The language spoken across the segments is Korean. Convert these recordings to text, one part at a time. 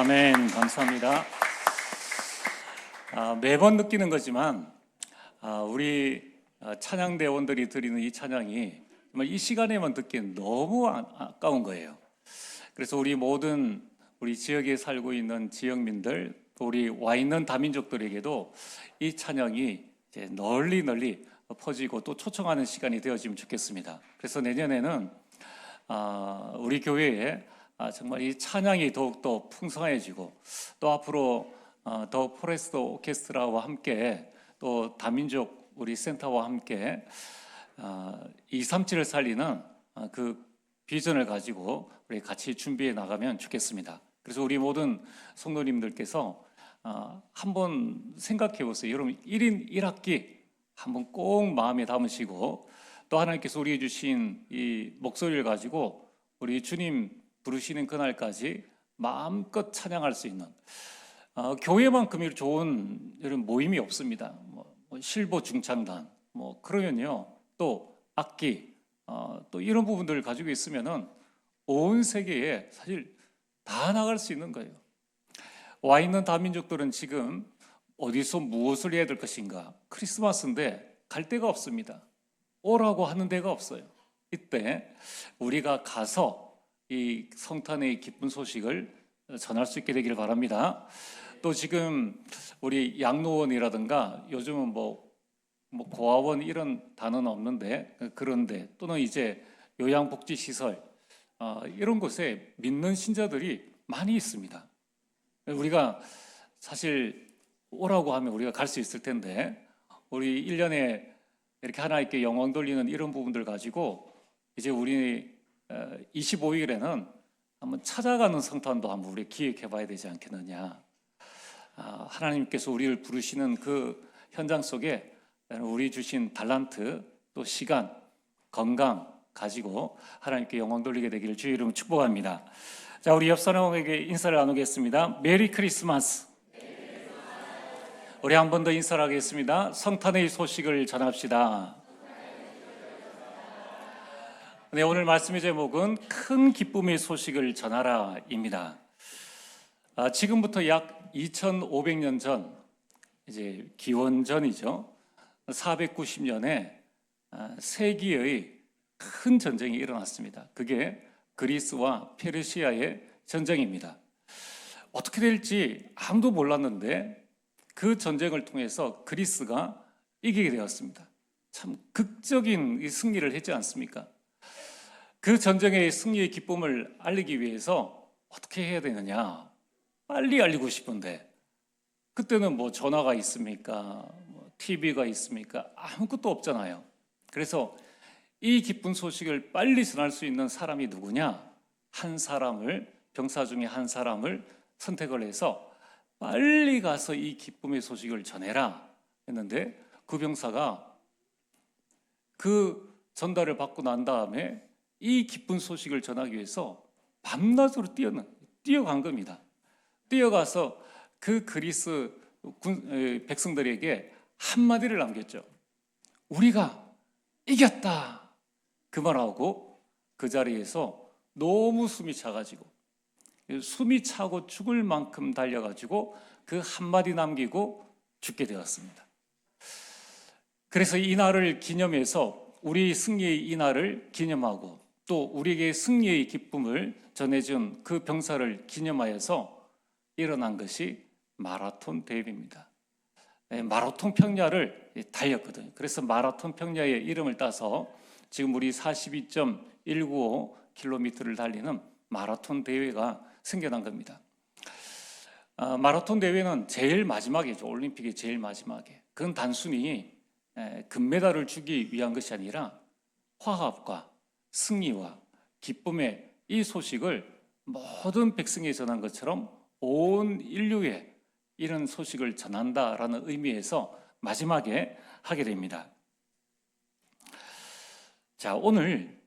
아멘. 감사합니다. 매번 느끼는 거지만 우리 찬양대원들이 드리는 이 찬양이 정말 이 시간에만 듣기엔 너무 아까운 거예요. 그래서 우리 모든 우리 지역에 살고 있는 지역민들, 또 우리 와 있는 다민족들에게도 이 찬양이 이제 널리 퍼지고 또 초청하는 시간이 되어지면 좋겠습니다. 그래서 내년에는 우리 교회에 정말 이 찬양이 더욱더 풍성해지고, 또 앞으로 더 포레스트 오케스트라와 함께 또 다민족 우리 센터와 함께 237을 살리는 그 비전을 가지고 우리 같이 준비해 나가면 좋겠습니다. 그래서 우리 모든 성도님들께서 한번 생각해 보세요. 여러분 1인 1학기 한번 꼭 마음에 담으시고, 또 하나님께서 우리에게 주신 이 목소리를 가지고 우리 주님 부르시는 그날까지 마음껏 찬양할 수 있는 교회만큼 좋은 이런 모임이 없습니다. 뭐 실버 중창단 그러면요, 또 악기 또 이런 부분들을 가지고 있으면은 온 세계에 사실 다 나갈 수 있는 거예요. 와 있는 다민족들은 지금 어디서 무엇을 해야 될 것인가? 크리스마스인데 갈 데가 없습니다. 오라고 하는 데가 없어요. 이때 우리가 가서 이 성탄의 기쁜 소식을 전할 수 있게 되기를 바랍니다. 또 지금 우리 양로원이라든가 요즘은 뭐 고아원 이런 단어는 없는데, 그런데 또는 이제 요양복지시설 이런 곳에 믿는 신자들이 많이 있습니다. 우리가 사실 오라고 하면 우리가 갈 수 있을 텐데, 우리 1년에 이렇게 하나님께 영광 돌리는 이런 부분들 가지고 이제 우리 25일에는 한번 찾아가는 성탄도 한번 우리 기획해 봐야 되지 않겠느냐. 하나님께서 우리를 부르시는 그 현장 속에 우리 주신 달란트, 또 시간, 건강 가지고 하나님께 영광 돌리게 되기를 주의 이름으로 축복합니다. 자, 우리 옆 사람에게 인사를 나누겠습니다. 메리 크리스마스. 우리 한 번 더 인사를 하겠습니다. 성탄의 소식을 전합시다. 네, 오늘 말씀의 제목은 큰 기쁨의 소식을 전하라입니다. 지금부터 약 2500년 전, 이제 기원전이죠. 490년에 세기의 큰 전쟁이 일어났습니다. 그게 그리스와 페르시아의 전쟁입니다. 어떻게 될지 아무도 몰랐는데 그 전쟁을 통해서 그리스가 이기게 되었습니다. 참 극적인 승리를 했지 않습니까? 그 전쟁의 승리의 기쁨을 알리기 위해서 어떻게 해야 되느냐? 빨리 알리고 싶은데 그때는 뭐 전화가 있습니까? TV가 있습니까? 아무것도 없잖아요. 그래서 이 기쁜 소식을 빨리 전할 수 있는 사람이 누구냐? 한 사람을, 병사 중에 한 사람을 선택을 해서 빨리 가서 이 기쁨의 소식을 전해라 했는데, 그 병사가 그 전달을 받고 난 다음에 이 기쁜 소식을 전하기 위해서 밤낮으로 뛰어간 겁니다. 뛰어가서 그 그리스 백성들에게 한마디를 남겼죠. 우리가 이겼다. 그 말하고 그 자리에서 너무 숨이 차가지고, 숨이 차고 죽을 만큼 달려가지고 그 한마디 남기고 죽게 되었습니다. 그래서 이 날을 기념해서 우리 승리의 이 날을 기념하고, 또 우리에게 승리의 기쁨을 전해준 그 병사를 기념하여서 일어난 것이 마라톤 대회입니다. 마라톤 평야를 달렸거든요. 그래서 마라톤 평야의 이름을 따서 지금 우리 42.195km를 달리는 마라톤 대회가 생겨난 겁니다. 마라톤 대회는 제일 마지막이죠. 올림픽의 제일 마지막에. 그건 단순히 금메달을 주기 위한 것이 아니라 화합과 승리와 기쁨의 이 소식을 모든 백성에 전한 것처럼 온 인류에 이런 소식을 전한다라는 의미에서 마지막에 하게 됩니다. 자, 오늘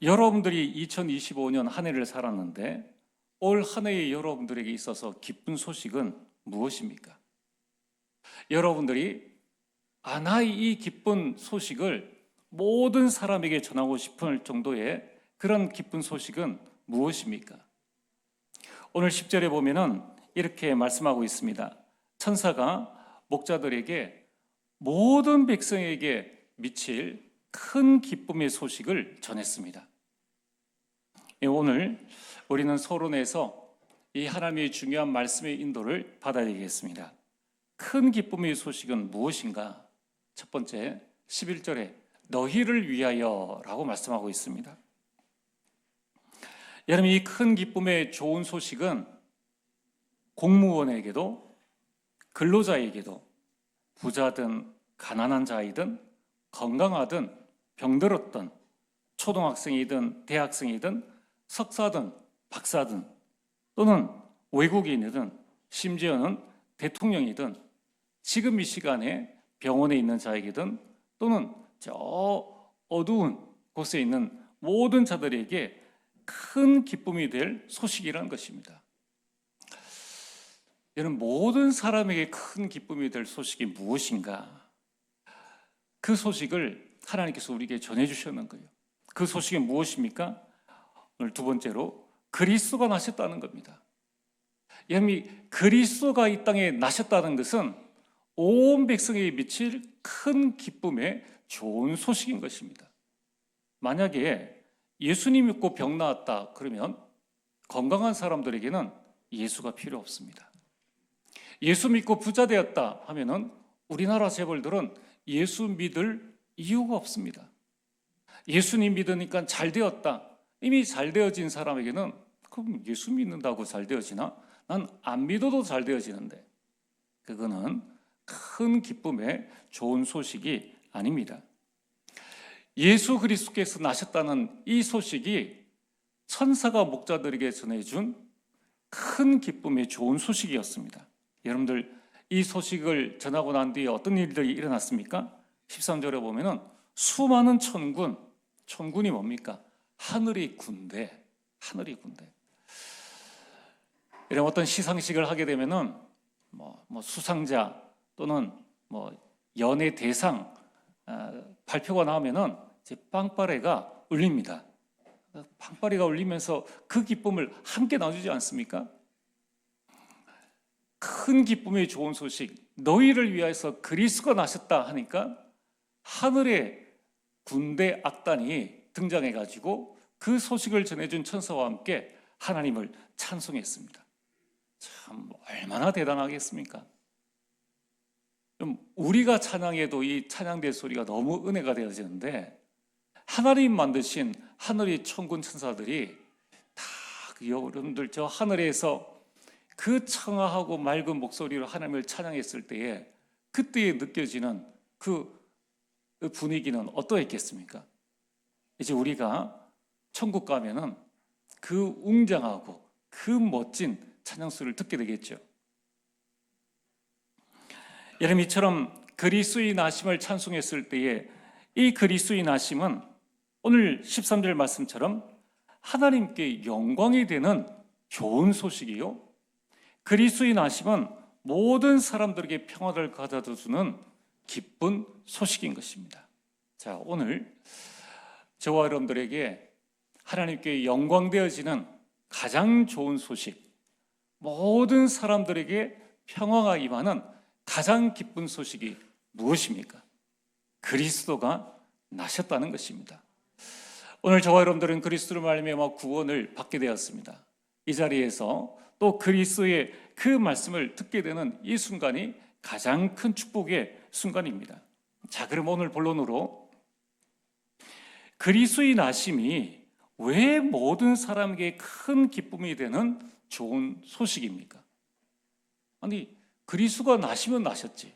여러분들이 2025년 한 해를 살았는데 올 한 해의 여러분들에게 있어서 기쁜 소식은 무엇입니까? 여러분들이 나의 이 기쁜 소식을 모든 사람에게 전하고 싶을 정도의 그런 기쁜 소식은 무엇입니까? 오늘 10절에 보면은 이렇게 말씀하고 있습니다. 천사가 목자들에게 모든 백성에게 미칠 큰 기쁨의 소식을 전했습니다. 오늘 우리는 서론에서 이 하나님의 중요한 말씀의 인도를 받아야 되겠습니다. 큰 기쁨의 소식은 무엇인가? 첫 번째, 11절에 너희를 위하여 라고 말씀하고 있습니다. 여러분, 이 큰 기쁨의 좋은 소식은 공무원에게도 근로자에게도 부자든 가난한 자이든 건강하든 병들었든 초등학생이든 대학생이든 석사든 박사든 또는 외국인이든 심지어는 대통령이든 지금 이 시간에 병원에 있는 자에게든 또는 저 어두운 곳에 있는 모든 자들에게 큰 기쁨이 될 소식이라는 것입니다. 여러분, 모든 사람에게 큰 기쁨이 될 소식이 무엇인가? 그 소식을 하나님께서 우리에게 전해주셨는 거예요. 그 소식이 무엇입니까? 오늘 두 번째로 그리스도가 나셨다는 겁니다. 여러분, 그리스도가 이 땅에 나셨다는 것은 온 백성에게 미칠 큰 기쁨의 좋은 소식인 것입니다. 만약에 예수님 믿고 병 나았다 그러면 건강한 사람들에게는 예수가 필요 없습니다. 예수 믿고 부자 되었다 하면은 우리나라 재벌들은 예수 믿을 이유가 없습니다. 예수님 믿으니까 잘 되었다. 이미 잘 되어진 사람에게는 그럼 예수 믿는다고 잘 되어지나? 난 안 믿어도 잘 되어지는데, 그거는 큰 기쁨의 좋은 소식이 아닙니다. 예수 그리스도께서 나셨다는 이 소식이 천사가 목자들에게 전해준 큰 기쁨의 좋은 소식이었습니다. 여러분들, 이 소식을 전하고 난 뒤에 어떤 일들이 일어났습니까? 13절에 보면은 수많은 천군이 뭡니까? 하늘의 군대. 이런 어떤 시상식을 하게 되면은 수상자 또는 연예 대상 발표가 나오면은 이제 빵빠레가 울립니다. 빵빠레가 울리면서 그 기쁨을 함께 나누지 않습니까? 큰 기쁨의 좋은 소식, 너희를 위하여서 그리스도가 나셨다 하니까 하늘의 군대 악단이 등장해가지고 그 소식을 전해준 천사와 함께 하나님을 찬송했습니다. 참 얼마나 대단하겠습니까? 우리가 찬양해도 이 찬양대 소리가 너무 은혜가 되어지는데, 하나님 만드신 하늘의 천군 천사들이 다 여러분들 저 하늘에서 그 청아하고 맑은 목소리로 하나님을 찬양했을 때에 그때에 느껴지는 그 분위기는 어떠했겠습니까? 이제 우리가 천국 가면은 그 웅장하고 그 멋진 찬양소리를 듣게 되겠죠. 여러분, 이처럼 그리스도의 나심을 찬송했을 때에 이 그리스도의 나심은 오늘 13절 말씀처럼 하나님께 영광이 되는 좋은 소식이요, 그리스도의 나심은 모든 사람들에게 평화를 가져다 주는 기쁜 소식인 것입니다. 자, 오늘 저와 여러분들에게 하나님께 영광되어지는 가장 좋은 소식, 모든 사람들에게 평화가 임하는 가장 기쁜 소식이 무엇입니까? 그리스도가 나셨다는 것입니다. 오늘 저와 여러분들은 그리스도를 말미암아 구원을 받게 되었습니다. 이 자리에서 또 그리스도의 그 말씀을 듣게 되는 이 순간이 가장 큰 축복의 순간입니다. 자, 그럼 오늘 본론으로 그리스도의 나심이 왜 모든 사람에게 큰 기쁨이 되는 좋은 소식입니까? 아니, 그리스도가 나시면 나셨지.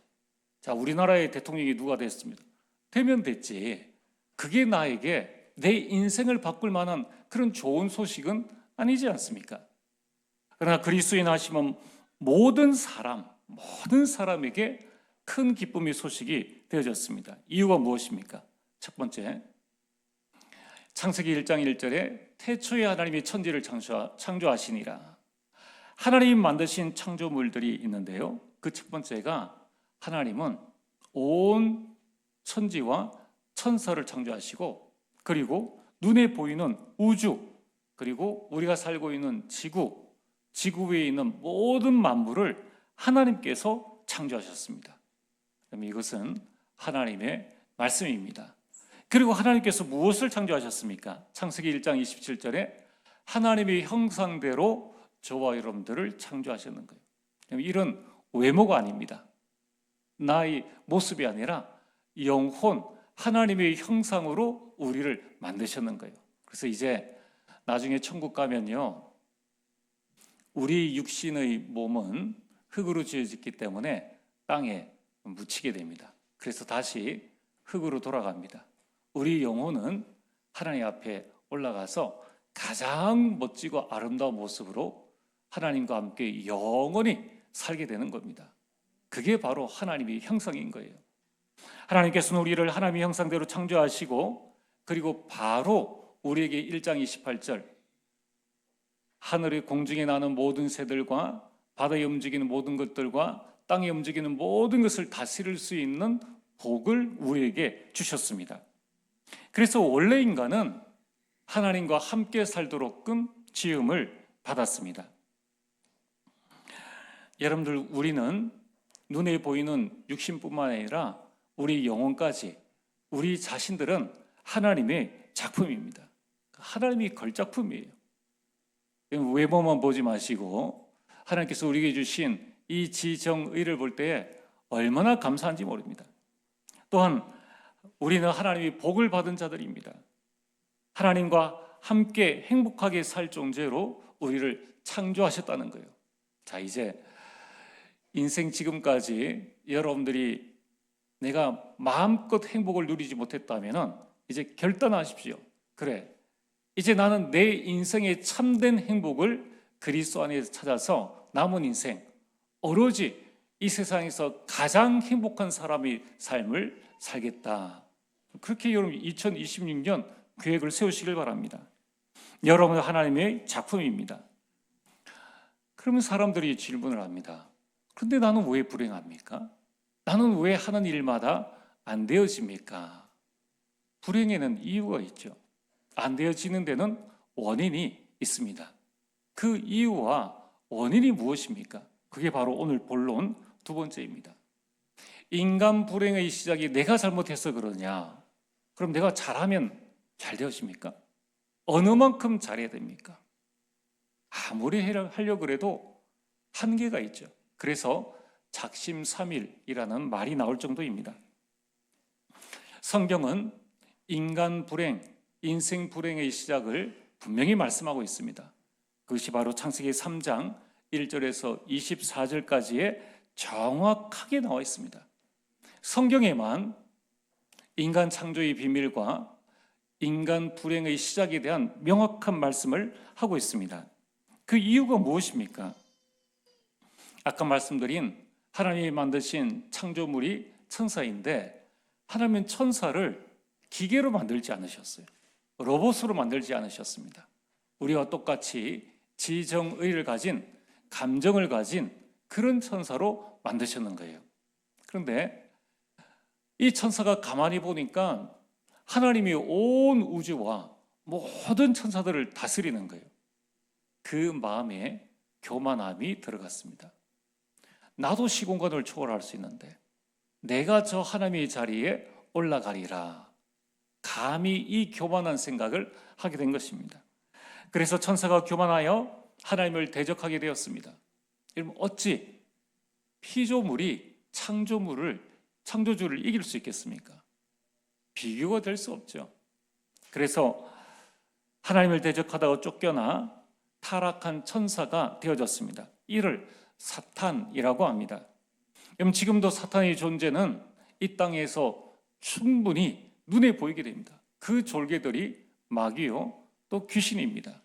자, 우리나라의 대통령이 누가 됐습니다. 되면 됐지. 그게 나에게 내 인생을 바꿀 만한 그런 좋은 소식은 아니지 않습니까? 그러나 그리스도의 나심은 모든 사람에게 큰 기쁨의 소식이 되어졌습니다. 이유가 무엇입니까? 첫 번째, 창세기 1장 1절에 태초에 하나님이 천지를 창조하시니라. 하나님 만드신 창조물들이 있는데요, 그 첫 번째가 하나님은 온 천지와 천사를 창조하시고, 그리고 눈에 보이는 우주, 그리고 우리가 살고 있는 지구, 지구 위에 있는 모든 만물을 하나님께서 창조하셨습니다. 그럼 이것은 하나님의 말씀입니다. 그리고 하나님께서 무엇을 창조하셨습니까? 창세기 1장 27절에 하나님의 형상대로 저와 여러분들을 창조하셨는 거예요. 이런 외모가 아닙니다. 나의 모습이 아니라 영혼, 하나님의 형상으로 우리를 만드셨는 거예요. 그래서 이제 나중에 천국 가면요, 우리 육신의 몸은 흙으로 지어졌기 때문에 땅에 묻히게 됩니다. 그래서 다시 흙으로 돌아갑니다. 우리 영혼은 하나님 앞에 올라가서 가장 멋지고 아름다운 모습으로 하나님과 함께 영원히 살게 되는 겁니다. 그게 바로 하나님의 형상인 거예요. 하나님께서는 우리를 하나님의 형상대로 창조하시고, 그리고 바로 우리에게 1장 28절 하늘의 공중에 나는 모든 새들과 바다에 움직이는 모든 것들과 땅에 움직이는 모든 것을 다스릴 수 있는 복을 우리에게 주셨습니다. 그래서 원래 인간은 하나님과 함께 살도록끔 지음을 받았습니다. 여러분들, 우리는 눈에 보이는 육신뿐만 아니라 우리 영혼까지, 우리 자신들은 하나님의 작품입니다. 하나님이 걸작품이에요. 외모만 보지 마시고 하나님께서 우리에게 주신 이 지정의를 볼 때에 얼마나 감사한지 모릅니다. 또한 우리는 하나님의 복을 받은 자들입니다. 하나님과 함께 행복하게 살 존재로 우리를 창조하셨다는 거예요. 자, 이제 인생 지금까지 여러분들이 내가 마음껏 행복을 누리지 못했다면 이제 결단하십시오. 그래, 이제 나는 내 인생의 참된 행복을 그리스도 안에서 찾아서 남은 인생 오로지 이 세상에서 가장 행복한 사람의 삶을 살겠다. 그렇게 여러분 2026년 계획을 세우시길 바랍니다. 여러분은 하나님의 작품입니다. 그러면 사람들이 질문을 합니다. 그런데 나는 왜 불행합니까? 나는 왜 하는 일마다 안 되어집니까? 불행에는 이유가 있죠. 안 되어지는 데는 원인이 있습니다. 그 이유와 원인이 무엇입니까? 그게 바로 오늘 본론 두 번째입니다. 인간 불행의 시작이 내가 잘못해서 그러냐? 그럼 내가 잘하면 잘 되어집니까? 어느 만큼 잘해야 됩니까? 아무리 하려고 해도 한계가 있죠. 그래서 작심삼일이라는 말이 나올 정도입니다. 성경은 인간 불행, 인생 불행의 시작을 분명히 말씀하고 있습니다. 그것이 바로 창세기 3장 1절에서 24절까지에 정확하게 나와 있습니다. 성경에만 인간 창조의 비밀과 인간 불행의 시작에 대한 명확한 말씀을 하고 있습니다. 그 이유가 무엇입니까? 아까 말씀드린 하나님이 만드신 창조물이 천사인데, 하나님은 천사를 기계로 만들지 않으셨어요. 로봇으로 만들지 않으셨습니다. 우리와 똑같이 지정의를 가진, 감정을 가진 그런 천사로 만드셨는 거예요. 그런데 이 천사가 가만히 보니까 하나님이 온 우주와 모든 천사들을 다스리는 거예요. 그 마음에 교만함이 들어갔습니다. 나도 시공간을 초월할 수 있는데 내가 저 하나님의 자리에 올라가리라. 감히 이 교만한 생각을 하게 된 것입니다. 그래서 천사가 교만하여 하나님을 대적하게 되었습니다. 여러분, 어찌 피조물이 창조주를 이길 수 있겠습니까? 비교가 될 수 없죠. 그래서 하나님을 대적하다가 쫓겨나 타락한 천사가 되어졌습니다. 이를 사탄이라고 합니다. 그럼 지금도 사탄의 존재는 이 땅에서 충분히 눈에 보이게 됩니다. 그 졸개들이 마귀요 또 귀신입니다.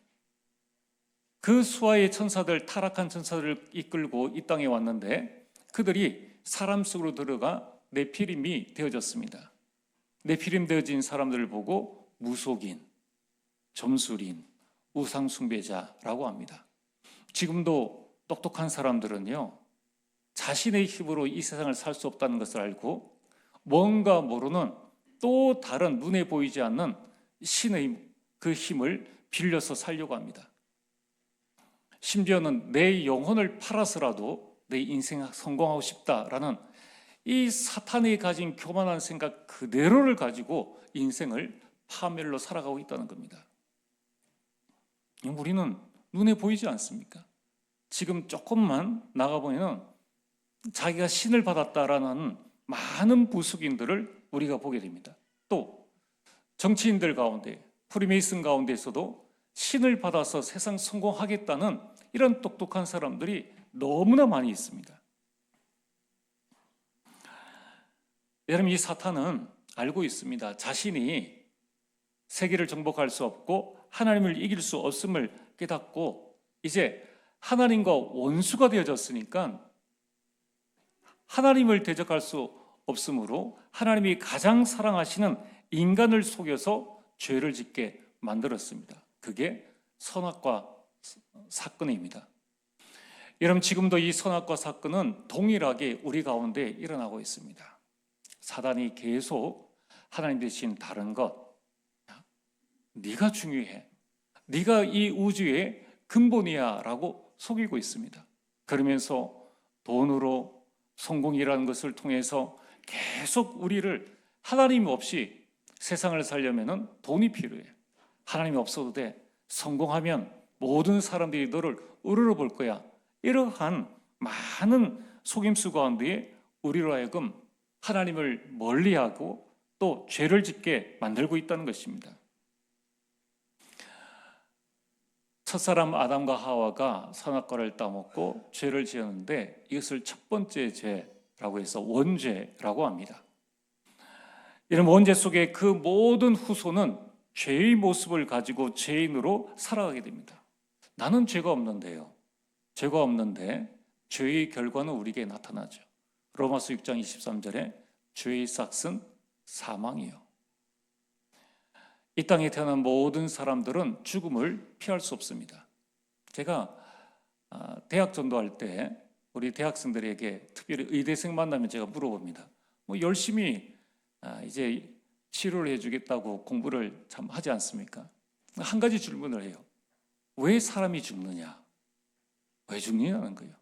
그 수하의 천사들, 타락한 천사들을 이끌고 이 땅에 왔는데 그들이 사람 속으로 들어가 네피림이 되어졌습니다. 네피림 되어진 사람들을 보고 무속인, 점술인, 우상숭배자라고 합니다. 지금도 똑똑한 사람들은요, 자신의 힘으로 이 세상을 살 수 없다는 것을 알고 뭔가 모르는 또 다른 눈에 보이지 않는 신의 그 힘을 빌려서 살려고 합니다. 심지어는 내 영혼을 팔아서라도 내 인생 성공하고 싶다라는 이 사탄이 가진 교만한 생각 그대로를 가지고 인생을 파멸로 살아가고 있다는 겁니다. 우리는 눈에 보이지 않습니까? 지금 조금만 나가보면 자기가 신을 받았다라는 많은 부수인들을 우리가 보게 됩니다. 또 정치인들 가운데, 프리메이슨 가운데서도 신을 받아서 세상 성공하겠다는 이런 똑똑한 사람들이 너무나 많이 있습니다. 여러분, 이 사탄은 알고 있습니다. 자신이 세계를 정복할 수 없고 하나님을 이길 수 없음을 깨닫고 이제 하나님과 원수가 되어졌으니까 하나님을 대적할 수 없으므로 하나님이 가장 사랑하시는 인간을 속여서 죄를 짓게 만들었습니다. 그게 선악과 사건입니다. 여러분, 지금도 이 선악과 사건은 동일하게 우리 가운데 일어나고 있습니다. 사단이 계속 하나님 대신 다른 것, 네가 중요해, 네가 이 우주의 근본이야 라고 속이고 있습니다. 그러면서 돈으로 성공이라는 것을 통해서 계속 우리를, 하나님 없이 세상을 살려면 돈이 필요해. 하나님이 없어도 돼. 성공하면 모든 사람들이 너를 우러러 볼 거야. 이러한 많은 속임수 가운데 우리로 하여금 하나님을 멀리하고 또 죄를 짓게 만들고 있다는 것입니다. 첫사람 아담과 하와가 선악과를 따먹고 죄를 지었는데 이것을 첫 번째 죄라고 해서 원죄라고 합니다. 이런 원죄 속에 그 모든 후손은 죄의 모습을 가지고 죄인으로 살아가게 됩니다. 나는 죄가 없는데요. 죄가 없는데 죄의 결과는 우리에게 나타나죠. 로마서 6장 23절에 죄의 삭은 사망이요. 이 땅에 태어난 모든 사람들은 죽음을 피할 수 없습니다. 제가 대학 전도할 때 우리 대학생들에게 특별히 의대생 만나면 제가 물어봅니다. 열심히 이제 치료를 해주겠다고 공부를 참 하지 않습니까? 한 가지 질문을 해요. 왜 사람이 죽느냐? 왜 죽느냐는 거예요.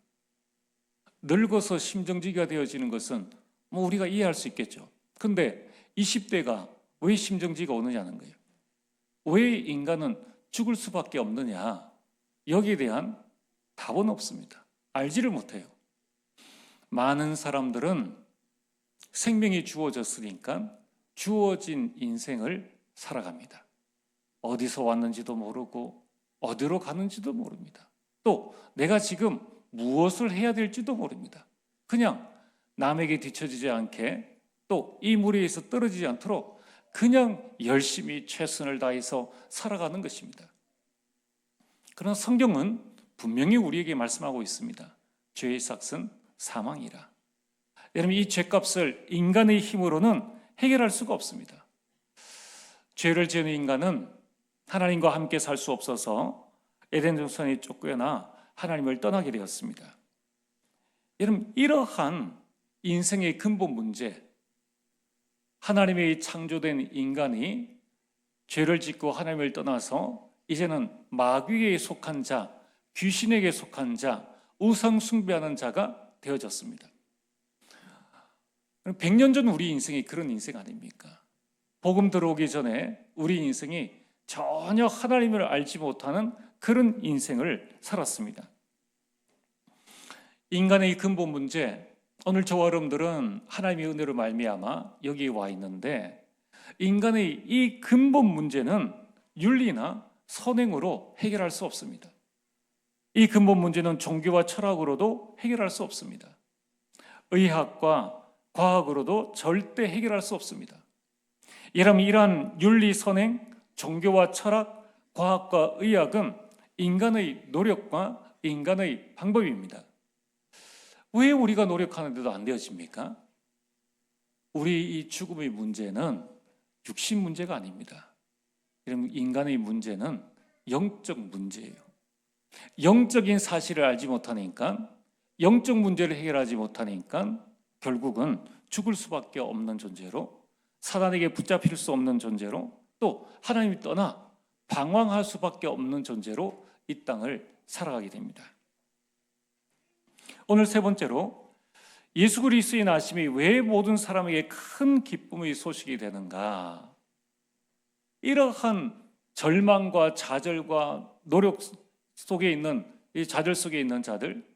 늙어서 심정지가 되어지는 것은 우리가 이해할 수 있겠죠. 근데 20대가 왜 심정지가 오느냐는 거예요. 왜 인간은 죽을 수밖에 없느냐? 여기에 대한 답은 없습니다. 알지를 못해요. 많은 사람들은 생명이 주어졌으니까 주어진 인생을 살아갑니다. 어디서 왔는지도 모르고 어디로 가는지도 모릅니다. 또 내가 지금 무엇을 해야 될지도 모릅니다. 그냥 남에게 뒤처지지 않게 또 이 무리에서 떨어지지 않도록 그냥 열심히 최선을 다해서 살아가는 것입니다. 그러나 성경은 분명히 우리에게 말씀하고 있습니다. 죄의 삭은 사망이라. 여러분, 이 죄값을 인간의 힘으로는 해결할 수가 없습니다. 죄를 지은 인간은 하나님과 함께 살 수 없어서 에덴 동산에 쫓겨나 하나님을 떠나게 되었습니다. 여러분, 이러한 인생의 근본 문제, 하나님의 창조된 인간이 죄를 짓고 하나님을 떠나서 이제는 마귀에 속한 자, 귀신에게 속한 자, 우상 숭배하는 자가 되어졌습니다. 100년 전 우리 인생이 그런 인생 아닙니까? 복음 들어오기 전에 우리 인생이 전혀 하나님을 알지 못하는 그런 인생을 살았습니다. 인간의 근본 문제, 오늘 저와 여러분들은 하나님의 은혜로 말미암아 여기 와 있는데 인간의 이 근본 문제는 윤리나 선행으로 해결할 수 없습니다. 이 근본 문제는 종교와 철학으로도 해결할 수 없습니다. 의학과 과학으로도 절대 해결할 수 없습니다. 여러분, 이러한 윤리, 선행, 종교와 철학, 과학과 의학은 인간의 노력과 인간의 방법입니다. 왜 우리가 노력하는데도 안 되어집니까? 우리 이 죽음의 문제는 육신 문제가 아닙니다. 여러분, 인간의 문제는 영적 문제예요. 영적인 사실을 알지 못하니까, 영적 문제를 해결하지 못하니까 결국은 죽을 수밖에 없는 존재로, 사단에게 붙잡힐 수 없는 존재로, 또 하나님이 떠나 방황할 수밖에 없는 존재로 이 땅을 살아가게 됩니다. 오늘 세 번째로 예수 그리스도의 나심이 왜 모든 사람에게 큰 기쁨의 소식이 되는가? 이러한 절망과 좌절과 노력 속에 있는 이 좌절 속에 있는 자들,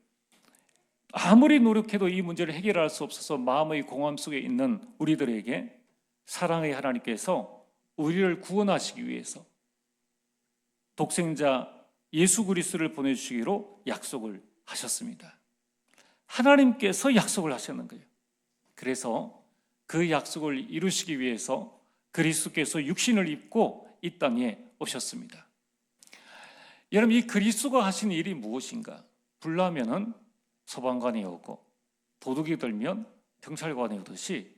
아무리 노력해도 이 문제를 해결할 수 없어서 마음의 공허함 속에 있는 우리들에게 사랑의 하나님께서 우리를 구원하시기 위해서 독생자 예수 그리스도를 보내주시기로 약속을 하셨습니다. 하나님께서 약속을 하셨는 거예요. 그래서 그 약속을 이루시기 위해서 그리스도께서 육신을 입고 이 땅에 오셨습니다. 여러분, 이 그리스도가 하신 일이 무엇인가? 불나면은 소방관이 오고 도둑이 들면 경찰관이 오듯이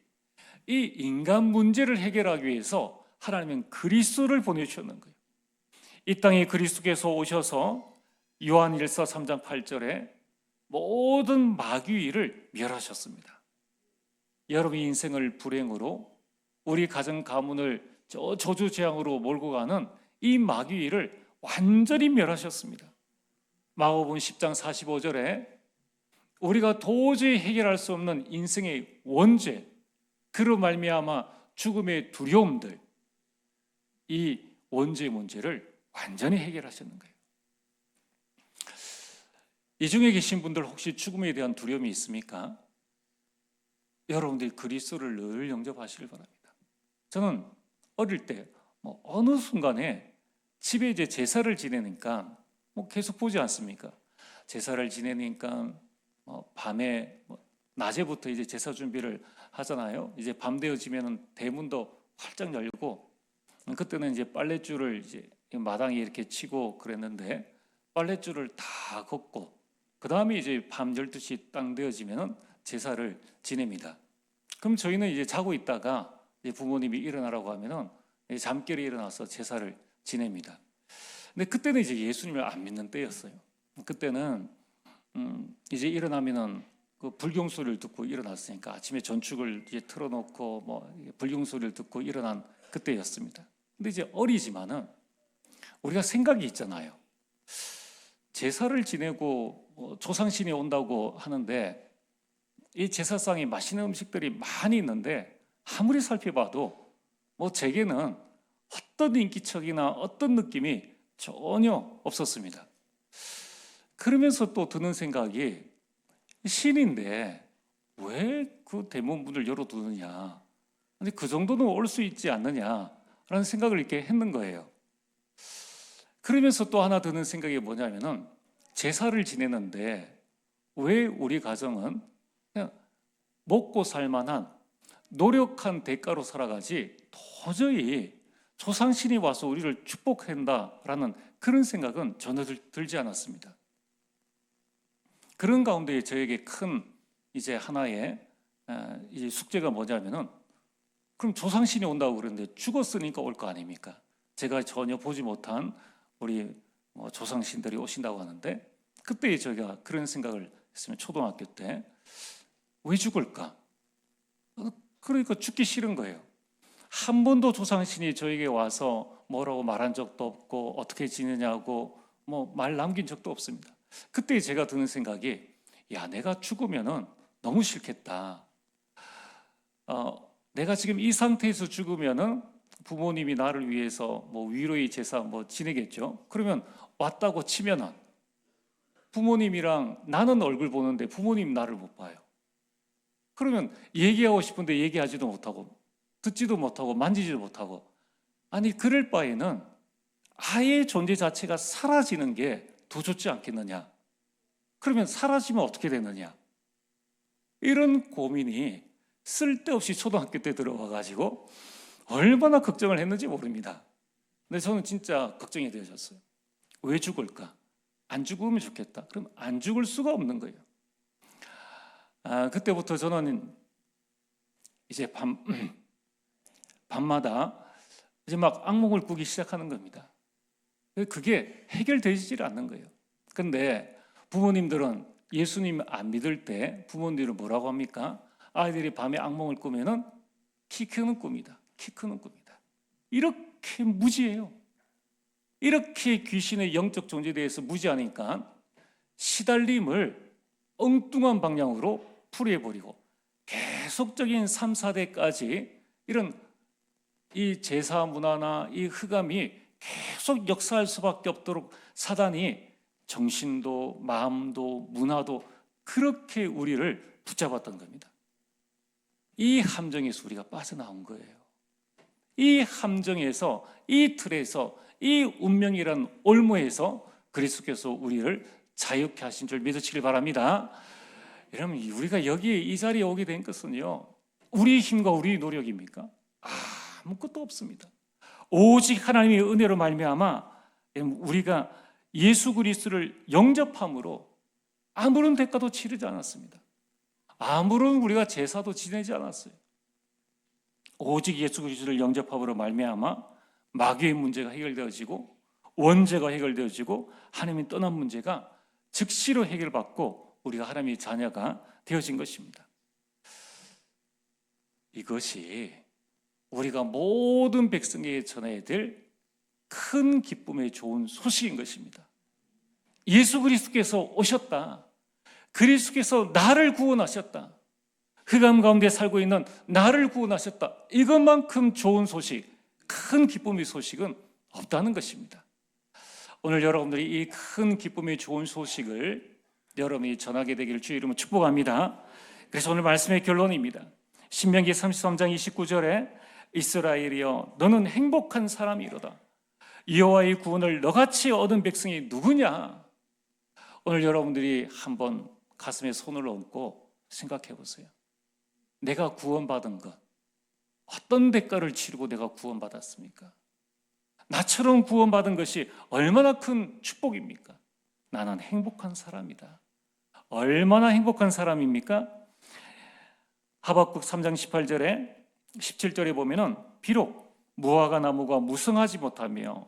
이 인간 문제를 해결하기 위해서 하나님은 그리스도를 보내주셨는 거예요. 이 땅에 그리스도께서 오셔서 요한 1서 3장 8절에 모든 마귀를 멸하셨습니다. 여러분의 인생을 불행으로 우리 가정 가문을 저주재앙으로 몰고 가는 이 마귀를 완전히 멸하셨습니다. 마가복음 10장 45절에 우리가 도저히 해결할 수 없는 인생의 원죄, 그로 말미암아 죽음의 두려움들, 이 원죄 문제를 완전히 해결하셨는 거예요. 이 중에 계신 분들 혹시 죽음에 대한 두려움이 있습니까? 여러분들이 그리스도를 늘 영접하시길 바랍니다. 저는 어릴 때 어느 순간에 집에 이제 제사를 지내니까 계속 보지 않습니까? 제사를 지내니까 밤에 낮에부터 이제 제사 준비를 하잖아요. 이제 밤 되어지면은 대문도 활짝 열고, 그때는 이제 빨랫줄을 이제 마당에 이렇게 치고 그랬는데 빨랫줄을 다 걷고 그 다음에 이제 밤 12시 딱 되어지면은 제사를 지냅니다. 그럼 저희는 이제 자고 있다가 이제 부모님이 일어나라고 하면은 잠결에 일어나서 제사를 지냅니다. 근데 그때는 이제 예수님을 안 믿는 때였어요. 그때는 이제 일어나면은 그 불경 소리를 듣고 일어났으니까 아침에 전축을 이제 틀어놓고 불경 소리를 듣고 일어난 그때였습니다. 근데 이제 어리지만은 우리가 생각이 있잖아요. 제사를 지내고 조상신이 온다고 하는데 이 제사상에 맛있는 음식들이 많이 있는데 아무리 살펴봐도 제게는 어떤 인기척이나 어떤 느낌이 전혀 없었습니다. 그러면서 또 드는 생각이, 신인데 왜 그 대문문을 열어두느냐, 아니 그 정도는 올 수 있지 않느냐라는 생각을 이렇게 했는 거예요. 그러면서 또 하나 드는 생각이 뭐냐면은, 제사를 지내는데 왜 우리 가정은 그냥 먹고 살만한 노력한 대가로 살아가지 도저히 조상신이 와서 우리를 축복한다라는 그런 생각은 전혀 들지 않았습니다. 그런 가운데 저에게 큰 이제 하나의 이제 숙제가 뭐냐면은, 그럼 조상신이 온다고 그러는데 죽었으니까 올 거 아닙니까? 제가 전혀 보지 못한 우리 조상신들이 오신다고 하는데, 그때 저희가 그런 생각을 했으면, 초등학교 때 왜 죽을까? 그러니까 죽기 싫은 거예요. 한 번도 조상신이 저에게 와서 뭐라고 말한 적도 없고 어떻게 지내냐고 말 남긴 적도 없습니다. 그때 제가 드는 생각이, 야, 내가 죽으면은 너무 싫겠다. 내가 지금 이 상태에서 죽으면은 부모님이 나를 위해서 위로의 제사 지내겠죠. 그러면 왔다고 치면은 부모님이랑 나는 얼굴 보는데 부모님 나를 못 봐요. 그러면 얘기하고 싶은데 얘기하지도 못하고 듣지도 못하고 만지지도 못하고, 아니 그럴 바에는 아예 존재 자체가 사라지는 게 더 좋지 않겠느냐. 그러면 사라지면 어떻게 되느냐. 이런 고민이 쓸데없이 초등학교 때 들어와 가지고 얼마나 걱정을 했는지 모릅니다. 근데 저는 진짜 걱정이 되어졌어요. 왜 죽을까? 안 죽으면 좋겠다. 그럼 안 죽을 수가 없는 거예요. 그때부터 저는 이제 밤마다 이제 막 악몽을 꾸기 시작하는 겁니다. 그게 해결되지를 않는 거예요. 근데 부모님들은 예수님 안 믿을 때 부모님들은 뭐라고 합니까? 아이들이 밤에 악몽을 꾸면은 키 크는 꿈이다. 키 크는 꿈이다. 이렇게 무지해요. 이렇게 귀신의 영적 존재에 대해서 무지하니까 시달림을 엉뚱한 방향으로 풀이해버리고 계속적인 3, 4대까지 이런 이 제사 문화나 이 흑암이 계속 역사할 수밖에 없도록 사단이 정신도 마음도 문화도 그렇게 우리를 붙잡았던 겁니다. 이 함정에서 우리가 빠져나온 거예요. 이 함정에서, 이 틀에서, 이 운명이란 올무에서 그리스도께서 우리를 자유케 하신 줄 믿으시길 바랍니다. 여러분, 우리가 여기에 이 자리에 오게 된 것은요, 우리 힘과 우리 노력입니까? 아무것도 없습니다. 오직 하나님의 은혜로 말미암아 우리가 예수 그리스도를 영접함으로 아무런 대가도 치르지 않았습니다. 아무런 우리가 제사도 지내지 않았어요. 오직 예수 그리스도를 영접함으로 말미암아 마귀의 문제가 해결되어지고 원죄가 해결되어지고 하나님이 떠난 문제가 즉시로 해결받고 우리가 하나님의 자녀가 되어진 것입니다. 이것이 우리가 모든 백성에게 전해야 될 큰 기쁨의 좋은 소식인 것입니다. 예수 그리스도께서 오셨다. 그리스도께서 나를 구원하셨다. 흑암 가운데 살고 있는 나를 구원하셨다. 이것만큼 좋은 소식, 큰 기쁨의 소식은 없다는 것입니다. 오늘 여러분들이 이 큰 기쁨의 좋은 소식을 여러분이 전하게 되기를 주의 이름으로 축복합니다. 그래서 오늘 말씀의 결론입니다. 신명기 33장 29절에 이스라엘이여 너는 행복한 사람이로다. 여호와의 구원을 너같이 얻은 백성이 누구냐? 오늘 여러분들이 한번 가슴에 손을 얹고 생각해 보세요. 내가 구원받은 것, 어떤 대가를 치르고 내가 구원받았습니까? 나처럼 구원받은 것이 얼마나 큰 축복입니까? 나는 행복한 사람이다. 얼마나 행복한 사람입니까? 하박국 3장 18절에 17절에 보면은 비록 무화과 나무가 무성하지 못하며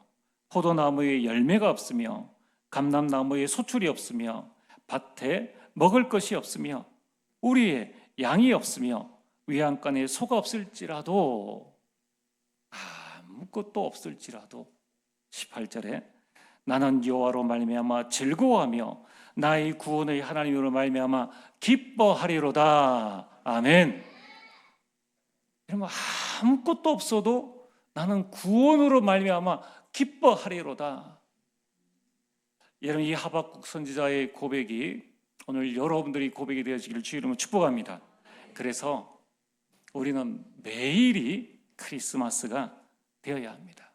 포도나무에 열매가 없으며 감람나무에 소출이 없으며 밭에 먹을 것이 없으며 우리의 양이 없으며 외양간에 소가 없을지라도 아무것도 없을지라도 18절에 나는 여호와로 말미암아 즐거워하며 나의 구원의 하나님으로 말미암아 기뻐하리로다. 아멘. 여러분, 아무것도 없어도 나는 구원으로 말미암아 기뻐하리로다. 여러분, 이 하박국 선지자의 고백이 오늘 여러분들이 고백이 되어지기를 주의 이름으로 축복합니다. 그래서 우리는 매일이 크리스마스가 되어야 합니다.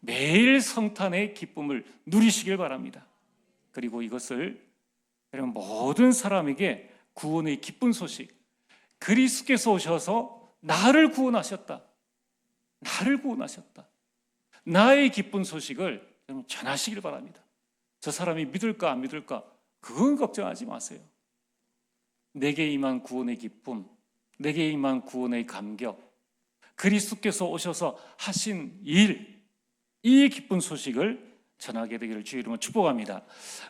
매일 성탄의 기쁨을 누리시길 바랍니다. 그리고 이것을 여러분 모든 사람에게 구원의 기쁜 소식, 그리스도께서 오셔서 나를 구원하셨다. 나를 구원하셨다. 나의 기쁜 소식을 여러분 전하시길 바랍니다. 저 사람이 믿을까 안 믿을까 그건 걱정하지 마세요. 내게 임한 구원의 기쁨, 내게 임한 구원의 감격, 그리스도께서 오셔서 하신 일, 이 기쁜 소식을 전하게 되기를 주의 이름으로 축복합니다.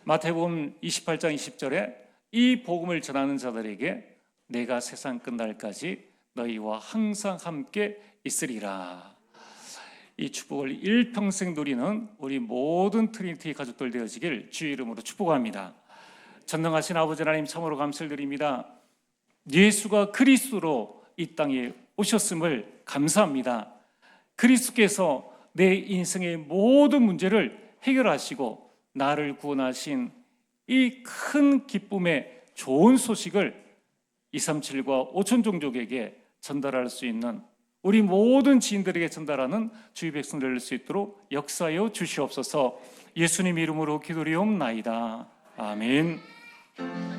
마태복음 28장 20절에 이 복음을 전하는 자들에게 내가 세상 끝날까지 너희와 항상 함께 있으리라. 이 축복을 일평생 누리는 우리 모든 트리니티 가족들 되어지길 주의 이름으로 축복합니다. 전능하신 아버지 하나님 참으로 감사를 드립니다. 예수가 그리스도로 이 땅에 오셨음을 감사합니다. 그리스도께서 내 인생의 모든 문제를 해결하시고 나를 구원하신 이 큰 기쁨의 좋은 소식을 237과 5천 종족에게 전달할 수 있는 우리 모든 지인들에게 전달하는 주의 백성들 될 수 있도록 역사하여 주시옵소서. 예수님 이름으로 기도리옵나이다. 아멘.